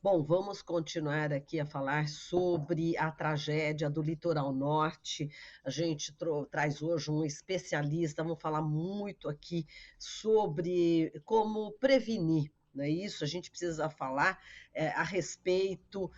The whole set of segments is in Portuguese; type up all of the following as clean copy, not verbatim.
Bom, vamos continuar aqui a falar sobre a tragédia do litoral norte. A gente traz hoje um especialista, vamos falar muito aqui sobre como prevenir. Não é isso? A gente precisa falar a respeito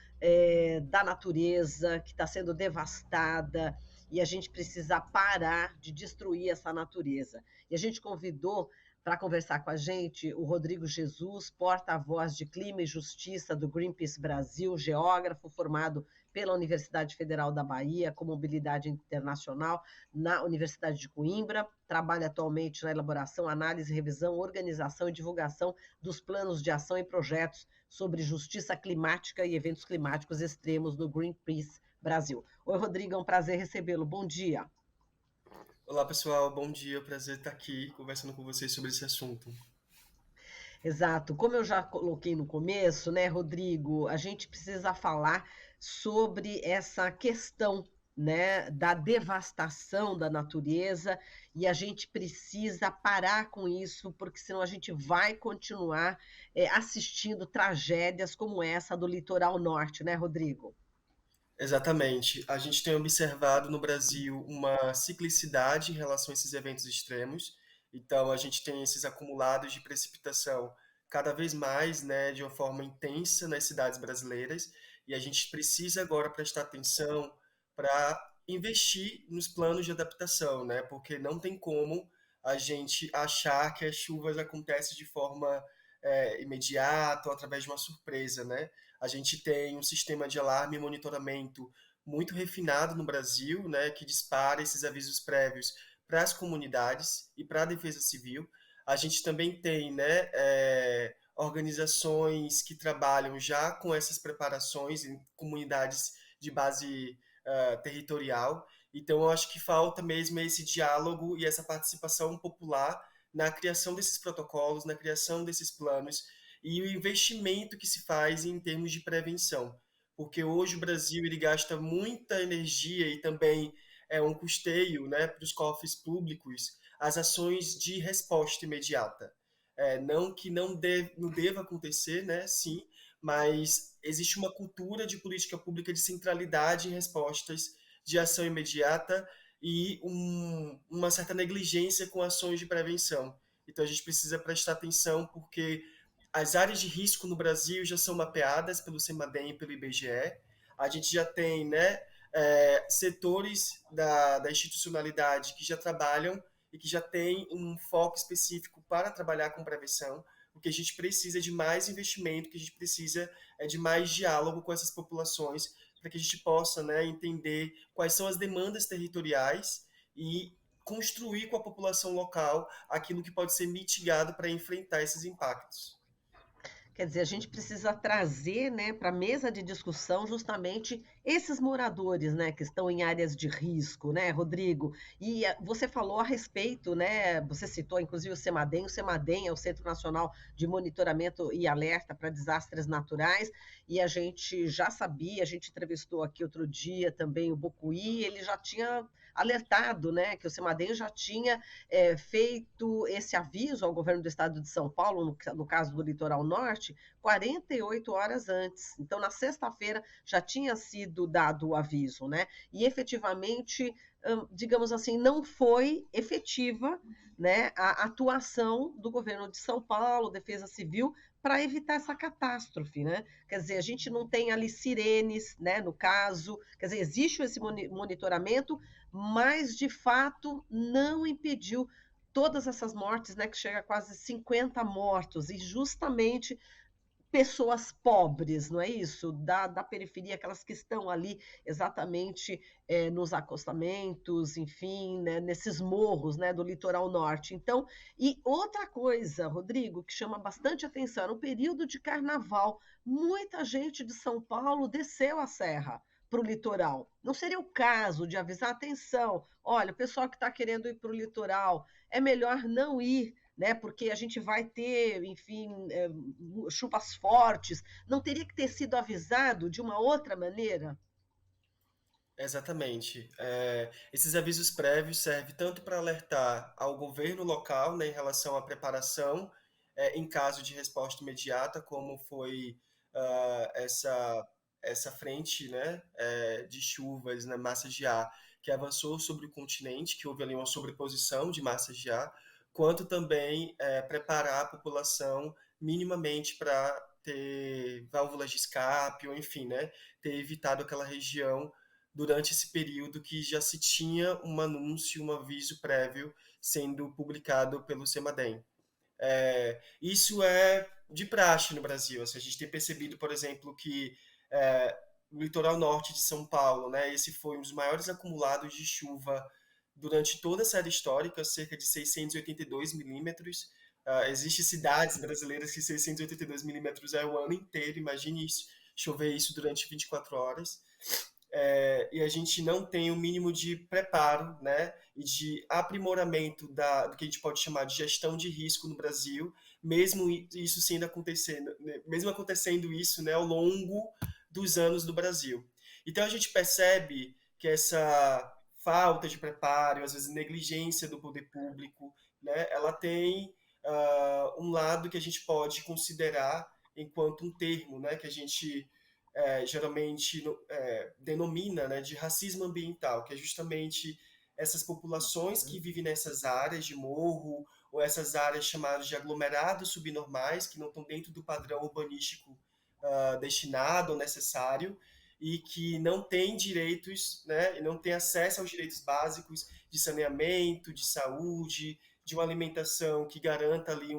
da natureza que está sendo devastada e a gente precisa parar de destruir essa natureza. E a gente convidou para conversar com a gente o Rodrigo Jesus, porta-voz de Clima e Justiça do Greenpeace Brasil, geógrafo formado pela Universidade Federal da Bahia com mobilidade internacional na Universidade de Coimbra, trabalha atualmente na elaboração, análise, revisão, organização e divulgação dos planos de ação e projetos sobre justiça climática e eventos climáticos extremos do Greenpeace Brasil. Oi, Rodrigo, é um prazer recebê-lo. Bom dia. Olá pessoal, bom dia, prazer estar aqui conversando com vocês sobre esse assunto. Exato. Como eu já coloquei no começo, né, Rodrigo, a gente precisa falar sobre essa questão, né, da devastação da natureza e a gente precisa parar com isso, porque senão a gente vai continuar assistindo tragédias como essa do litoral norte, né, Rodrigo? Exatamente, a gente tem observado no Brasil uma ciclicidade em relação a esses eventos extremos, então a gente tem esses acumulados de precipitação cada vez mais, né, de uma forma intensa nas cidades brasileiras, e a gente precisa agora prestar atenção para investir nos planos de adaptação, né, porque não tem como a gente achar que as chuvas acontecem de forma imediata ou através de uma surpresa, né? A gente tem um sistema de alarme e monitoramento muito refinado no Brasil, né, que dispara esses avisos prévios para as comunidades e para a Defesa Civil. A gente também tem, né, organizações que trabalham já com essas preparações em comunidades de base territorial. Então, eu acho que falta mesmo esse diálogo e essa participação popular na criação desses protocolos, na criação desses planos e o investimento que se faz em termos de prevenção. Porque hoje o Brasil ele gasta muita energia e também é um custeio, né, para os cofres públicos as ações de resposta imediata. Não que não deva acontecer, né, sim, mas existe uma cultura de política pública de centralidade em respostas de ação imediata e uma certa negligência com ações de prevenção. Então a gente precisa prestar atenção porque as áreas de risco no Brasil já são mapeadas pelo CEMADEM e pelo IBGE. A gente já tem, né, setores da institucionalidade que já trabalham e que já tem um foco específico para trabalhar com prevenção. O que a gente precisa é de mais investimento, o que a gente precisa é de mais diálogo com essas populações, para que a gente possa, né, entender quais são as demandas territoriais e construir com a população local aquilo que pode ser mitigado para enfrentar esses impactos. Quer dizer, a gente precisa trazer, né, para a mesa de discussão justamente esses moradores, né, que estão em áreas de risco, né, Rodrigo? E você falou a respeito, né, você citou inclusive o CEMADEM é o Centro Nacional de Monitoramento e Alerta para Desastres Naturais, e a gente já sabia, a gente entrevistou aqui outro dia também o Bocuí, ele já tinha alertado, né, que o CEMADEM já tinha feito esse aviso ao governo do estado de São Paulo, no caso do litoral norte, 48 horas antes. Então, na sexta-feira já tinha sido dado o aviso, né? E efetivamente, digamos assim, não foi efetiva, né, a atuação do governo de São Paulo, Defesa Civil, para evitar essa catástrofe, né? Quer dizer, a gente não tem ali sirenes, né, no caso, quer dizer, existe esse monitoramento, mas de fato não impediu todas essas mortes, né, que chega a quase 50 mortos, e justamente pessoas pobres, não é isso? Da periferia, aquelas que estão ali exatamente nos acostamentos, enfim, né, nesses morros, né, do litoral norte. Então, e outra coisa, Rodrigo, que chama bastante atenção, no período de carnaval, muita gente de São Paulo desceu a serra para o litoral. Não seria o caso de avisar, atenção, olha, o pessoal que está querendo ir para o litoral, é melhor não ir, né? Porque a gente vai ter, enfim, chuvas fortes. Não teria que ter sido avisado de uma outra maneira? Exatamente. Esses avisos prévios servem tanto para alertar ao governo local, né, em relação à preparação em caso de resposta imediata, como foi essa frente, né, de chuvas, né, massas de ar, que avançou sobre o continente, que houve ali uma sobreposição de massas de ar, quanto também preparar a população minimamente para ter válvulas de escape, ou enfim, né, ter evitado aquela região durante esse período que já se tinha um anúncio, um aviso prévio sendo publicado pelo CEMADEM. Isso é de praxe no Brasil. Assim, a gente tem percebido, por exemplo, que no litoral norte de São Paulo, né, esse foi um dos maiores acumulados de chuva durante toda a série histórica, cerca de 682 milímetros. Existem cidades brasileiras que 682 milímetros é o ano inteiro, imagine isso, chover isso durante 24 horas. E a gente não tem o mínimo de preparo, né, e de aprimoramento do que a gente pode chamar de gestão de risco no Brasil, mesmo isso sendo acontecendo, né, mesmo acontecendo isso, né, ao longo dos anos do Brasil. Então a gente percebe que essa falta de preparo, às vezes negligência do poder público, né, ela tem um lado que a gente pode considerar enquanto um termo, né, que a gente geralmente denomina, né, de racismo ambiental, que é justamente essas populações que vivem nessas áreas de morro ou essas áreas chamadas de aglomerados subnormais, que não estão dentro do padrão urbanístico destinado ou necessário e que não têm direitos, né, e não têm acesso aos direitos básicos de saneamento, de saúde, de uma alimentação que garanta ali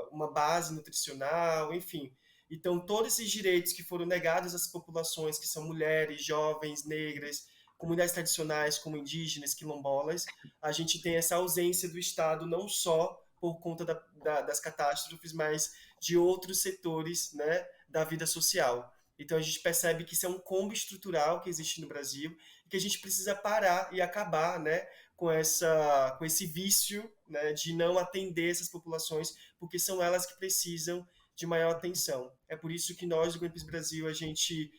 uma base nutricional, enfim. Então, todos esses direitos que foram negados às populações, que são mulheres, jovens, negras, comunidades tradicionais, como indígenas, quilombolas, a gente tem essa ausência do Estado, não só por conta das catástrofes, mas de outros setores, né, da vida social. Então, a gente percebe que isso é um combo estrutural que existe no Brasil e que a gente precisa parar e acabar, né, com esse vício, né, de não atender essas populações, porque são elas que precisam de maior atenção. É por isso que nós, do Greenpeace Brasil, a gente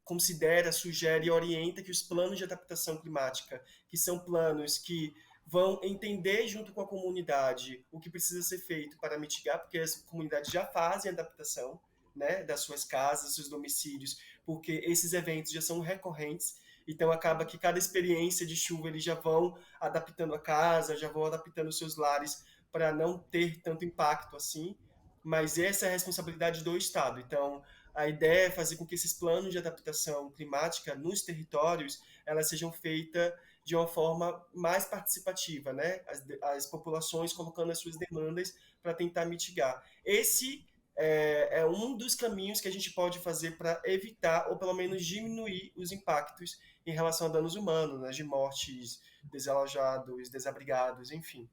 considera, sugere e orienta que os planos de adaptação climática, que são planos que vão entender junto com a comunidade o que precisa ser feito para mitigar, porque as comunidades já fazem adaptação, né, das suas casas, dos seus domicílios, porque esses eventos já são recorrentes, então acaba que cada experiência de chuva eles já vão adaptando a casa, já vão adaptando os seus lares para não ter tanto impacto assim, mas essa é a responsabilidade do Estado. Então, a ideia é fazer com que esses planos de adaptação climática nos territórios elas sejam feitas de uma forma mais participativa, né? As populações colocando as suas demandas para tentar mitigar. Esse é um dos caminhos que a gente pode fazer para evitar ou pelo menos diminuir os impactos em relação a danos humanos, né? De mortes, desalojados, desabrigados, enfim.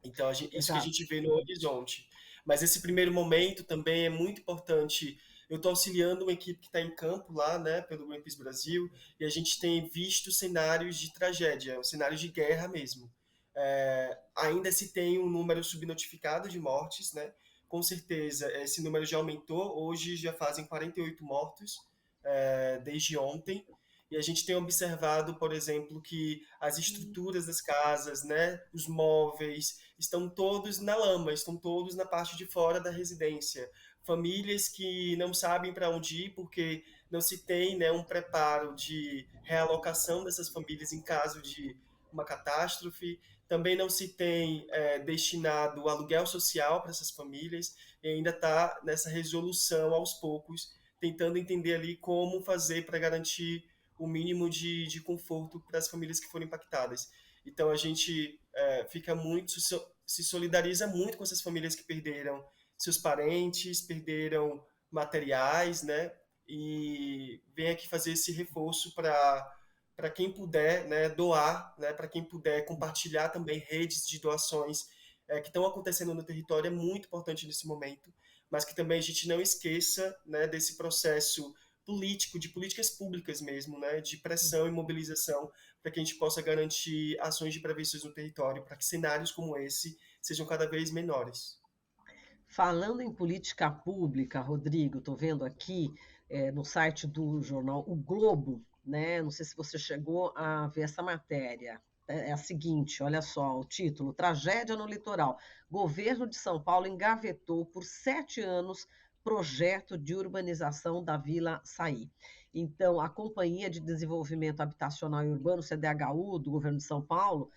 Então, isso que a Exato. gente vê no horizonte. Mas esse primeiro momento também é muito importante. Eu estou auxiliando uma equipe que está em campo lá, né, pelo Greenpeace Brasil, e a gente tem visto cenários de tragédia, cenários de guerra mesmo. Ainda se tem um número subnotificado de mortes, né? Com certeza, esse número já aumentou. Hoje já fazem 48 mortos desde ontem. E a gente tem observado, por exemplo, que as estruturas das casas, né, os móveis, estão todos na lama, estão todos na parte de fora da residência. Famílias que não sabem para onde ir porque não se tem, né, um preparo de realocação dessas famílias em caso de uma catástrofe. Também não se tem destinado aluguel social para essas famílias e ainda está nessa resolução aos poucos, tentando entender ali como fazer para garantir o mínimo de conforto para as famílias que foram impactadas. Então a gente fica muito, se solidariza muito com essas famílias que perderam seus parentes, perderam materiais, né? E vem aqui fazer esse reforço para quem puder, né, doar, né, para quem puder compartilhar também redes de doações que estão acontecendo no território, é muito importante nesse momento, mas que também a gente não esqueça, né, desse processo político, de políticas públicas mesmo, né, de pressão e mobilização, para que a gente possa garantir ações de prevenção no território, para que cenários como esse sejam cada vez menores. Falando em política pública, Rodrigo, estou vendo aqui no site do jornal O Globo, né? Não sei se você chegou a ver essa matéria. É a seguinte, olha só, o título: Tragédia no litoral. Governo de São Paulo engavetou por 7 anos projeto de urbanização da Vila Saí. Então, a Companhia de Desenvolvimento Habitacional e Urbano, CDHU, do governo de São Paulo,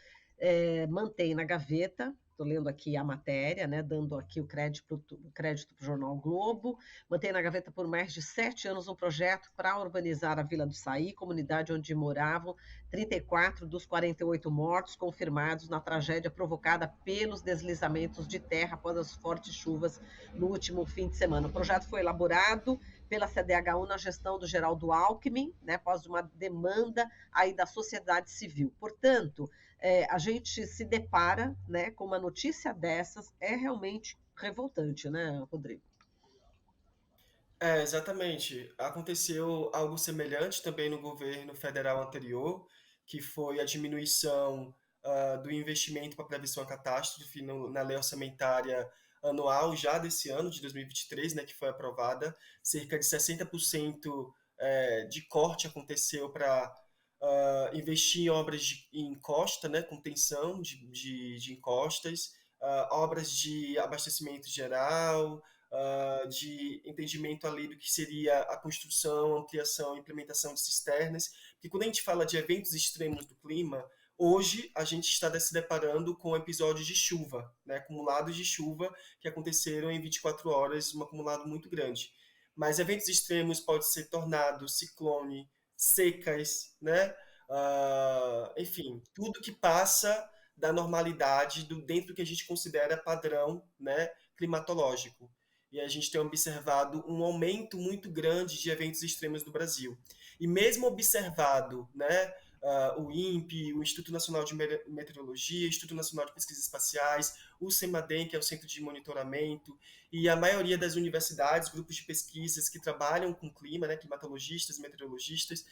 mantém na gaveta, estou lendo aqui a matéria, né, dando aqui o crédito para o jornal Globo, mantém na gaveta por mais de 7 anos um projeto para urbanizar a Vila do Saí, comunidade onde moravam 34 dos 48 mortos confirmados na tragédia provocada pelos deslizamentos de terra após as fortes chuvas no último fim de semana. O projeto foi elaborado pela CDHU na gestão do Geraldo Alckmin, né, após uma demanda aí da sociedade civil. Portanto, a gente se depara, né, com uma notícia dessas, é realmente revoltante, né, Rodrigo? Exatamente. Aconteceu algo semelhante também no governo federal anterior, que foi a diminuição do investimento para prevenção à catástrofe na lei orçamentária anual já desse ano, de 2023, né, que foi aprovada. Cerca de 60% de corte aconteceu para investir em obras em encosta, né, contenção de encostas, obras de abastecimento geral, de entendimento ali do que seria a construção, ampliação e implementação de cisternas, porque quando a gente fala de eventos extremos do clima, hoje a gente está se deparando com episódios de chuva, né, acumulados de chuva que aconteceram em 24 horas, um acumulado muito grande. Mas eventos extremos podem ser tornado, ciclone, secas, né? Enfim, tudo que passa da normalidade dentro do que a gente considera padrão, né, climatológico. E a gente tem observado um aumento muito grande de eventos extremos no Brasil. E mesmo observado, né, o INPE, o Instituto Nacional de Meteorologia, o Instituto Nacional de Pesquisas Espaciais, o CEMADEM, que é o Centro de Monitoramento, e a maioria das universidades, grupos de pesquisas que trabalham com clima, né, climatologistas, meteorologistas,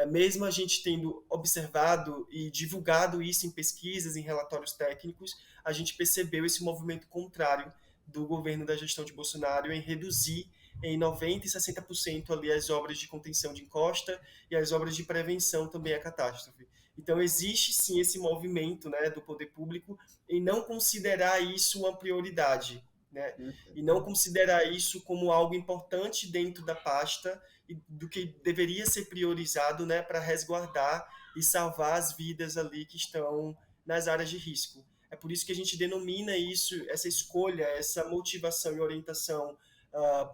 mesmo a gente tendo observado e divulgado isso em pesquisas, em relatórios técnicos, a gente percebeu esse movimento contrário do governo da gestão de Bolsonaro em reduzir em 90% e 60% ali as obras de contenção de encosta e as obras de prevenção também à catástrofe. Então existe sim esse movimento, né, do poder público em não considerar isso uma prioridade, né, e não considerar isso como algo importante dentro da pasta e do que deveria ser priorizado, né, para resguardar e salvar as vidas ali que estão nas áreas de risco. É por isso que a gente denomina isso, essa escolha, essa motivação e orientação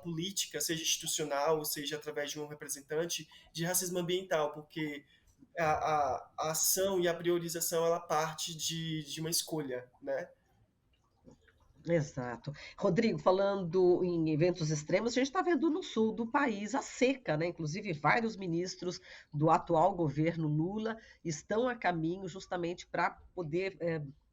política, seja institucional, seja através de um representante, de racismo ambiental, porque a ação e a priorização ela parte de uma escolha, né? Exato. Rodrigo, falando em eventos extremos, a gente está vendo no sul do país a seca, né? Inclusive, vários ministros do atual governo Lula estão a caminho justamente para poder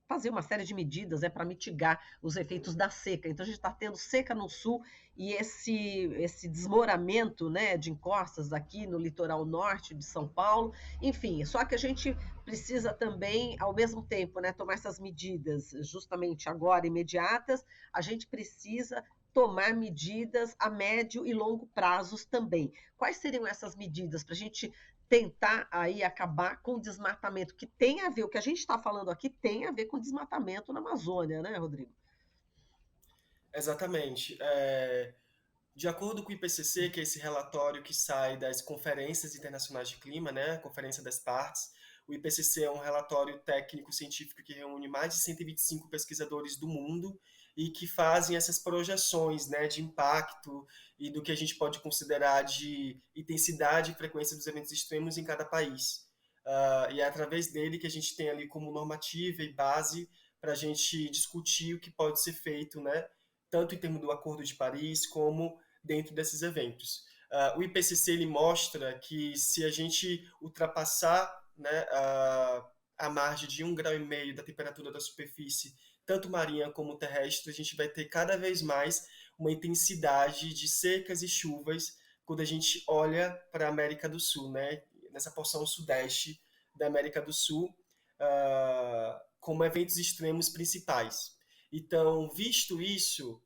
fazer uma série de medidas para mitigar os efeitos da seca. Então, a gente está tendo seca no sul e esse desmoramento, né, de encostas aqui no litoral norte de São Paulo. Enfim, só que a gente precisa também, ao mesmo tempo, né, tomar essas medidas justamente agora, imediatas, a gente precisa tomar medidas a médio e longo prazos também. Quais seriam essas medidas para a gente tentar aí acabar com o desmatamento, que tem a ver, o que a gente está falando aqui tem a ver com desmatamento na Amazônia, né, Rodrigo? Exatamente. De acordo com o IPCC, que é esse relatório que sai das conferências internacionais de clima, né, a Conferência das Partes, o IPCC é um relatório técnico-científico que reúne mais de 125 pesquisadores do mundo e que fazem essas projeções, né, de impacto e do que a gente pode considerar de intensidade e frequência dos eventos extremos em cada país. E é através dele que a gente tem ali como normativa e base para a gente discutir o que pode ser feito, né, tanto em termos do Acordo de Paris como dentro desses eventos. O IPCC ele mostra que se a gente ultrapassar, né, a margem de 1,5 graus da temperatura da superfície, tanto marinha como terrestre, a gente vai ter cada vez mais uma intensidade de secas e chuvas quando a gente olha para a América do Sul, né, nessa porção sudeste da América do Sul, como eventos extremos principais. Então, visto isso,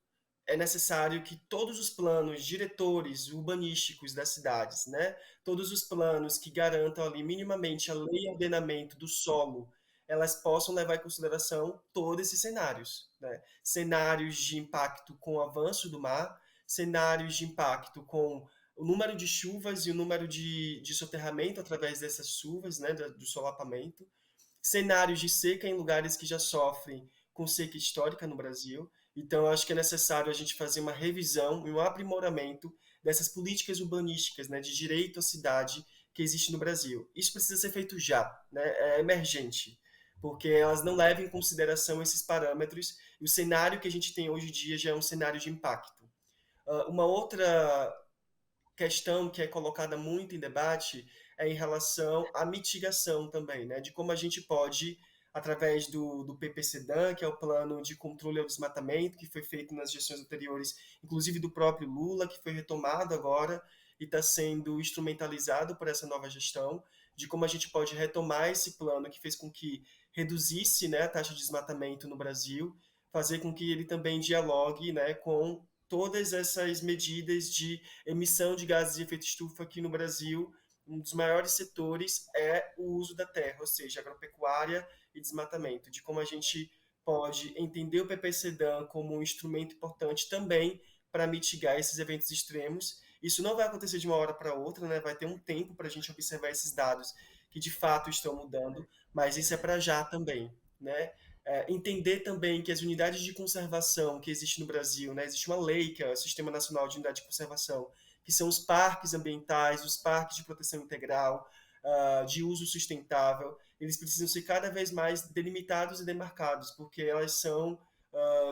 é necessário que todos os planos diretores urbanísticos das cidades, né, todos os planos que garantam ali minimamente a lei e ordenamento do solo, elas possam levar em consideração todos esses cenários, né? Cenários de impacto com o avanço do mar, cenários de impacto com o número de chuvas e o número de soterramento através dessas chuvas, né, do solapamento, cenários de seca em lugares que já sofrem com seca histórica no Brasil. Então, eu acho que é necessário a gente fazer uma revisão e um aprimoramento dessas políticas urbanísticas, né, de direito à cidade que existe no Brasil. Isso precisa ser feito já, né, é emergente, porque elas não levam em consideração esses parâmetros e o cenário que a gente tem hoje em dia já é um cenário de impacto. Uma outra questão que é colocada muito em debate é em relação à mitigação também, né? De como a gente pode, através do PPCDAN, que é o Plano de Controle ao Desmatamento, que foi feito nas gestões anteriores, inclusive do próprio Lula, que foi retomado agora e está sendo instrumentalizado por essa nova gestão, de como a gente pode retomar esse plano que fez com que reduzisse, né, a taxa de desmatamento no Brasil, fazer com que ele também dialogue, né, com todas essas medidas de emissão de gases de efeito estufa aqui no Brasil. Um dos maiores setores é o uso da terra, ou seja, agropecuária e desmatamento, de como a gente pode entender o PPCDAN como um instrumento importante também para mitigar esses eventos extremos. Isso não vai acontecer de uma hora para outra, né? Vai ter um tempo para a gente observar esses dados que de fato estão mudando, mas isso é para já também, né? Entender também que as unidades de conservação que existem no Brasil, né, existe uma lei, que é o Sistema Nacional de Unidade de Conservação, que são os parques ambientais, os parques de proteção integral, de uso sustentável, eles precisam ser cada vez mais delimitados e demarcados, porque elas são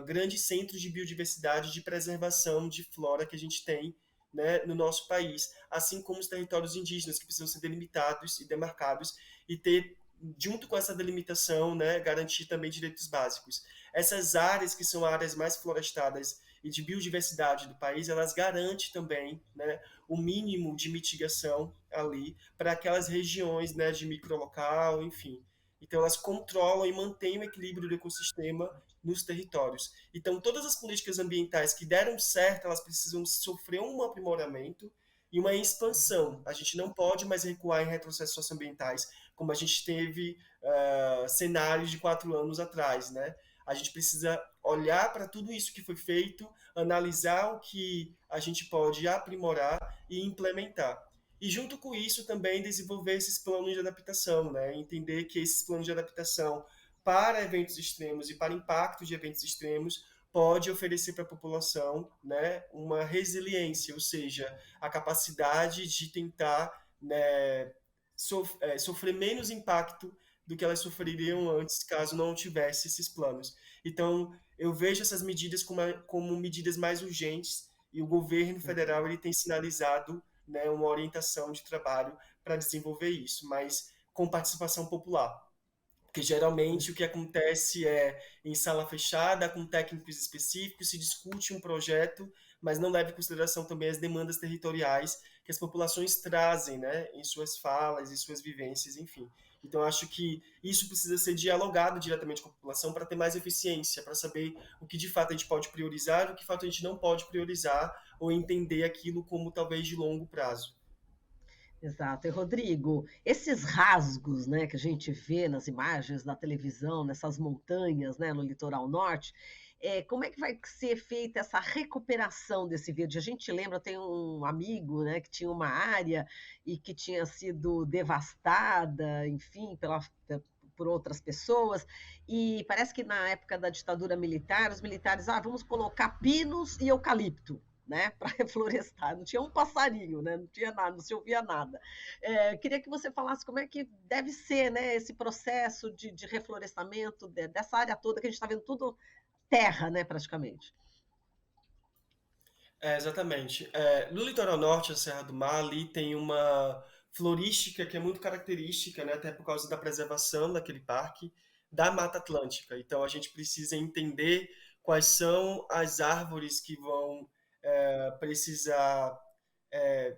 grandes centros de biodiversidade, de preservação de flora que a gente tem, né, no nosso país, assim como os territórios indígenas, que precisam ser delimitados e demarcados e ter, junto com essa delimitação, né, garantir também direitos básicos. Essas áreas que são áreas mais florestadas e de biodiversidade do país, elas garantem também, né, o mínimo de mitigação ali para aquelas regiões, né, de microlocal, enfim. Então, elas controlam e mantêm o equilíbrio do ecossistema nos territórios. Então, todas as políticas ambientais que deram certo, elas precisam sofrer um aprimoramento e uma expansão. A gente não pode mais recuar em retrocessos socioambientais, como a gente teve cenários de 4 anos atrás, né? A gente precisa olhar para tudo isso que foi feito, analisar o que a gente pode aprimorar e implementar. E junto com isso também desenvolver esses planos de adaptação, né? Entender que esses planos de adaptação para eventos extremos e para impactos de eventos extremos pode oferecer para a população, né, uma resiliência, ou seja, a capacidade de tentar, né, sofrer menos impacto do que elas sofreriam antes, caso não tivesse esses planos. Então, eu vejo essas medidas como medidas mais urgentes e o governo federal ele tem sinalizado, né, uma orientação de trabalho para desenvolver isso, mas com participação popular. Porque geralmente o que acontece é em sala fechada, com técnicos específicos, se discute um projeto, mas não leva em consideração também as demandas territoriais que as populações trazem, né, em suas falas, em suas vivências, enfim. Então, acho que isso precisa ser dialogado diretamente com a população para ter mais eficiência, para saber o que de fato a gente pode priorizar e o que de fato a gente não pode priorizar, ou entender aquilo como talvez de longo prazo. Exato. E Rodrigo, esses rasgos, né, que a gente vê nas imagens na televisão, nessas montanhas, né, no litoral norte, como é que vai ser feita essa recuperação desse verde? A gente lembra, tem um amigo, né, que tinha uma área e que tinha sido devastada, enfim, por outras pessoas, e parece que na época da ditadura militar, os militares, vamos colocar pinos e eucalipto, né, para reflorestar. Não tinha um passarinho, né, não tinha nada, não se ouvia nada. Queria que você falasse como é que deve ser, né, esse processo de reflorestamento dessa área toda que a gente está vendo tudo terra, né, praticamente. Exatamente. No litoral norte, a Serra do Mar, ali tem uma florística que é muito característica, né, até por causa da preservação daquele parque, da Mata Atlântica. Então, a gente precisa entender quais são as árvores que vão precisar é,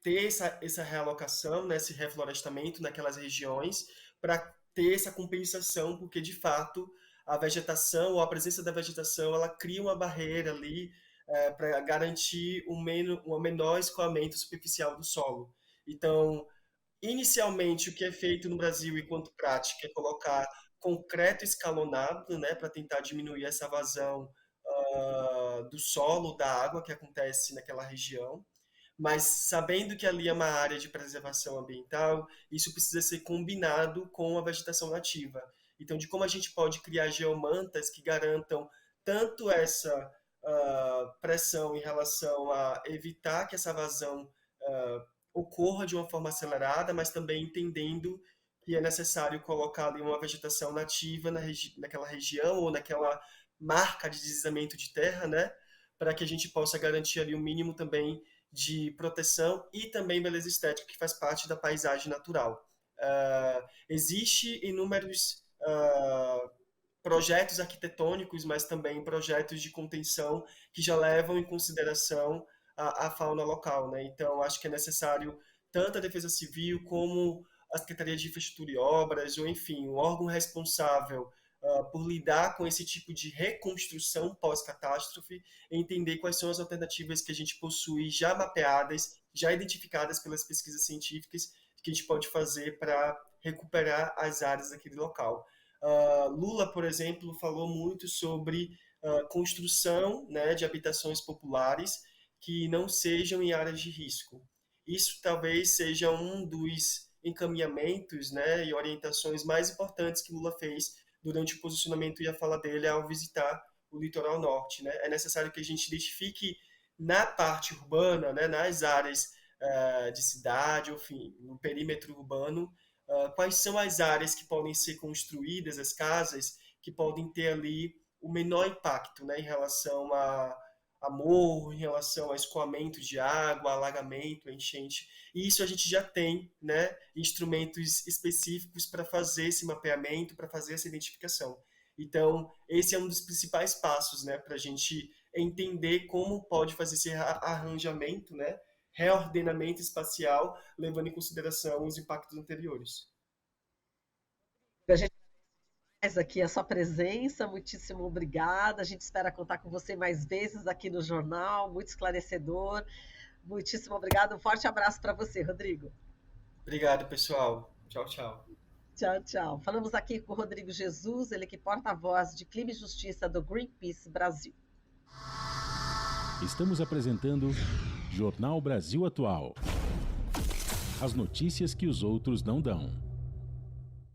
ter essa realocação, né, esse reflorestamento naquelas regiões, para ter essa compensação, porque, de fato, a vegetação ou a presença da vegetação, ela cria uma barreira ali para garantir um menor escoamento superficial do solo. Então, inicialmente, o que é feito no Brasil enquanto prática é colocar concreto escalonado, né, para tentar diminuir essa vazão do solo, da água que acontece naquela região, mas sabendo que ali é uma área de preservação ambiental, isso precisa ser combinado com a vegetação nativa. Então, de como a gente pode criar geomantas que garantam tanto essa pressão em relação a evitar que essa vazão ocorra de uma forma acelerada, mas também entendendo que é necessário colocar ali uma vegetação nativa naquela região ou naquela marca de deslizamento de terra, né, para que a gente possa garantir ali o mínimo também de proteção e também beleza estética, que faz parte da paisagem natural. Existe inúmeros projetos arquitetônicos, mas também projetos de contenção que já levam em consideração a fauna local, né? Então, acho que é necessário tanto a Defesa Civil como a Secretaria de Infraestrutura e Obras, ou enfim, o órgão responsável por lidar com esse tipo de reconstrução pós-catástrofe, entender quais são as alternativas que a gente possui já mapeadas, já identificadas pelas pesquisas científicas, que a gente pode fazer para recuperar as áreas daquele local. Lula, por exemplo, falou muito sobre construção, né, de habitações populares que não sejam em áreas de risco. Isso talvez seja um dos encaminhamentos, né, e orientações mais importantes que Lula fez durante o posicionamento e a fala dele ao visitar o litoral norte, né? É necessário que a gente identifique na parte urbana, né, nas áreas de cidade, enfim, no perímetro urbano, quais são as áreas que podem ser construídas, as casas, que podem ter ali o menor impacto, né, em relação a morro, em relação a escoamento de água, alagamento, enchente. E isso a gente já tem, né, instrumentos específicos para fazer esse mapeamento, para fazer essa identificação. Então, esse é um dos principais passos, né, para a gente entender como pode fazer esse arranjamento, né, reordenamento espacial, levando em consideração os impactos anteriores. A gente faz aqui a sua presença, muitíssimo obrigada. A gente espera contar com você mais vezes aqui no jornal, muito esclarecedor. Muitíssimo obrigada. Um forte abraço para você, Rodrigo. Obrigado, pessoal. Tchau, tchau. Tchau, tchau. Falamos aqui com o Rodrigo Jesus, ele que porta-voz de Clima e Justiça do Greenpeace Brasil. Estamos apresentando Jornal Brasil Atual. As notícias que os outros não dão.